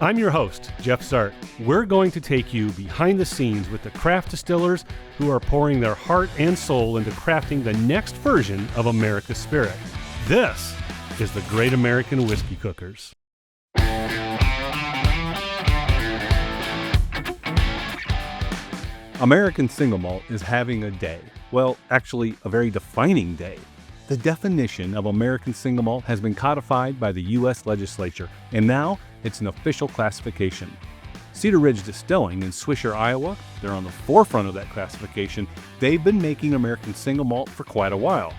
I'm your host, Jeff Sart. We're going to take you behind the scenes with the craft distillers who are pouring their heart and soul into crafting the next version of America's spirit. This is the Great American Whiskey Cookers. American Single Malt is having a day. Well, actually, a very defining day. The definition of American Single Malt has been codified by the U.S. legislature, and now it's an official classification. Cedar Ridge Distilling in Swisher, Iowa, they're on the forefront of that classification. They've been making American Single Malt for quite a while.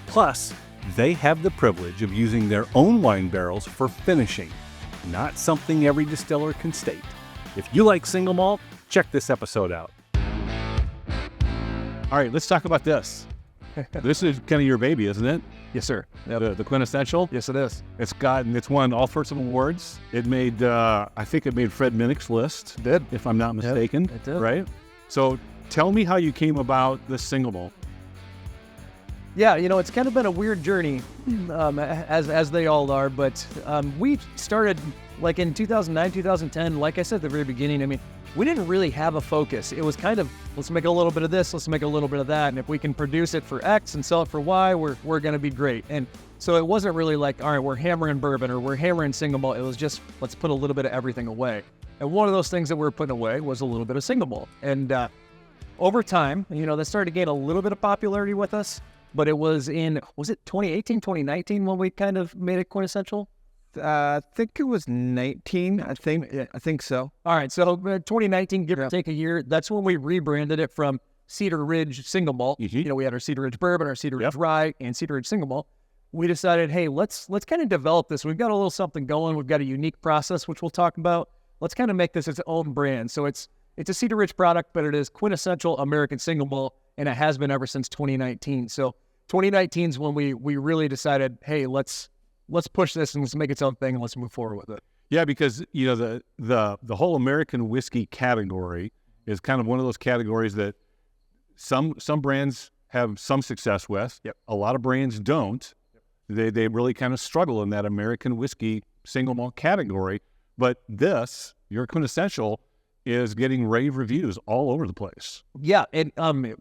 Plus, they have the privilege of using their own wine barrels for finishing, not something every distiller can state. If you like single malt, check this episode out. All right, let's talk about this. This is kind of your baby, isn't it? Yes, sir. Yep. The quintessential? Yes, it is. It's won all sorts of awards. It made, I think it made Fred Minnick's list. It did. If I'm not mistaken. Yep, it did. Right? So tell me how you came about this single malt. Yeah, it's kind of been a weird journey, as they all are, but we started like in 2009, 2010, like I said at the very beginning, we didn't really have a focus. It was kind of, let's make a little bit of this, let's make a little bit of that, and if we can produce it for X and sell it for Y, we're going to be great. And so it wasn't really like, all right, we're hammering bourbon or we're hammering single malt. It was just, let's put a little bit of everything away. And one of those things that we're putting away was a little bit of single malt. And over time, that started to gain a little bit of popularity with us, but it was it 2018, 2019 when we kind of made it quintessential? I think it was 19. I think so. All right, so 2019, give or take a year. That's when we rebranded it from Cedar Ridge Single Malt. Mm-hmm. We had our Cedar Ridge Bourbon, our Cedar Ridge Rye, and Cedar Ridge Single Malt. We decided, hey, let's kind of develop this. We've got a little something going. We've got a unique process, which we'll talk about. Let's kind of make this its own brand. So it's a Cedar Ridge product, but it is quintessential American Single Malt, and it has been ever since 2019. So 2019 is when we really decided, hey, let's push this and let's make its own thing and let's move forward with it. Yeah, because the whole American whiskey category is kind of one of those categories that some brands have some success with. Yep. A lot of brands don't. Yep. They really kind of struggle in that American whiskey single malt category. But this, your quintessential, is getting rave reviews all over the place. Yeah, and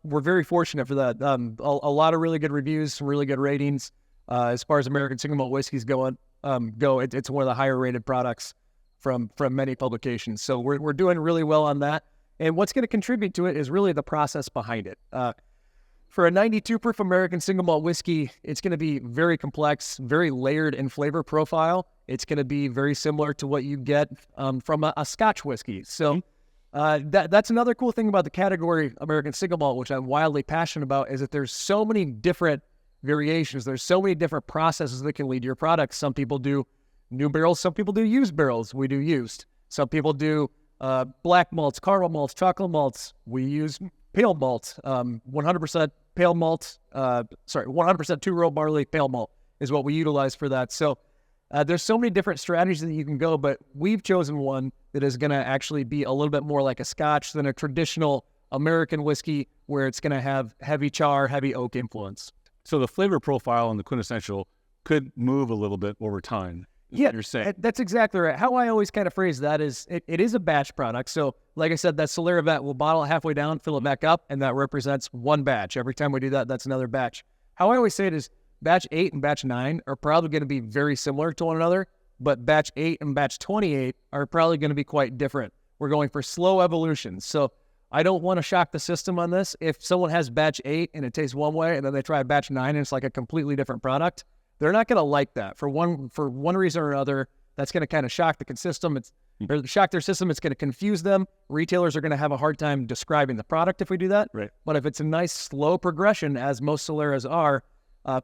we're very fortunate for that. A lot of really good reviews, some really good ratings. As far as American Single Malt whiskeys go, it's one of the higher rated products from many publications. So we're doing really well on that. And what's going to contribute to it is really the process behind it. For a 92 proof American Single Malt whiskey, it's going to be very complex, very layered in flavor profile. It's going to be very similar to what you get from a Scotch whiskey. So that's another cool thing about the category American Single Malt, which I'm wildly passionate about, is that there's so many different variations. There's so many different processes that can lead to your product. Some people do new barrels. Some people do used barrels. We do used. Some people do black malts, caramel malts, chocolate malts. We use pale malt, 100% pale malt. 100% two-row barley pale malt is what we utilize for that. So there's so many different strategies that you can go, but we've chosen one that is going to actually be a little bit more like a Scotch than a traditional American whiskey, where it's going to have heavy char, heavy oak influence. So the flavor profile on the quintessential could move a little bit over time. Yeah, you're saying. That's exactly right. How I always kind of phrase that is it is a batch product. So like I said, that Solera vat, we'll bottle it halfway down, fill it back up, and that represents one batch. Every time we do that, that's another batch. How I always say it is batch 8 and batch 9 are probably going to be very similar to one another, but batch 8 and batch 28 are probably going to be quite different. We're going for slow evolution. So I don't want to shock the system on this. If someone has batch 8 and it tastes one way, and then they try batch 9 and it's like a completely different product, they're not going to like that. For one reason or another, that's going to kind of shock the system. Shock their system. It's going to confuse them. Retailers are going to have a hard time describing the product if we do that. Right. But if it's a nice slow progression, as most Soleras are,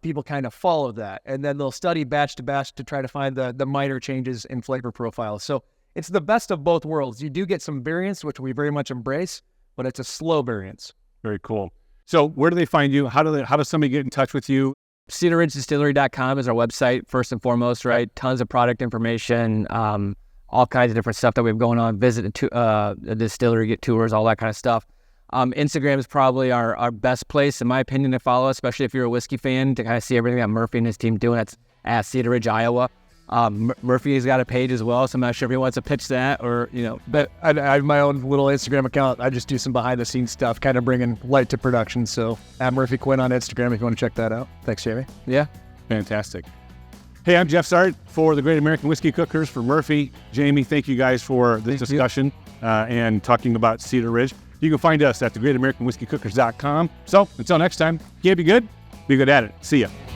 people kind of follow that. And then they'll study batch to batch to try to find the minor changes in flavor profile. So it's the best of both worlds. You do get some variance, which we very much embrace, but it's a slow variance. Very cool. So where do they find you? How does somebody get in touch with you? CedarRidgeDistillery.com is our website, first and foremost, right? Tons of product information, all kinds of different stuff that we have going on. Visit the distillery, get tours, all that kind of stuff. Instagram is probably our best place, in my opinion, to follow, especially if you're a whiskey fan, to kind of see everything that Murphy and his team doing. That's at Cedar Ridge, Iowa. Murphy's got a page as well, so I'm not sure if he wants to pitch that or, But I have my own little Instagram account. I just do some behind-the-scenes stuff, kind of bringing light to production. So at Murphy Quint on Instagram if you want to check that out. Thanks, Jamie. Yeah. Fantastic. Hey, I'm Jeff Sart for the Great American Whiskey Cookers for Murphy. Jamie, thank you guys for this discussion and talking about Cedar Ridge. You can find us at thegreatamericanwhiskeycookers.com. So until next time, yeah, be good at it. See ya.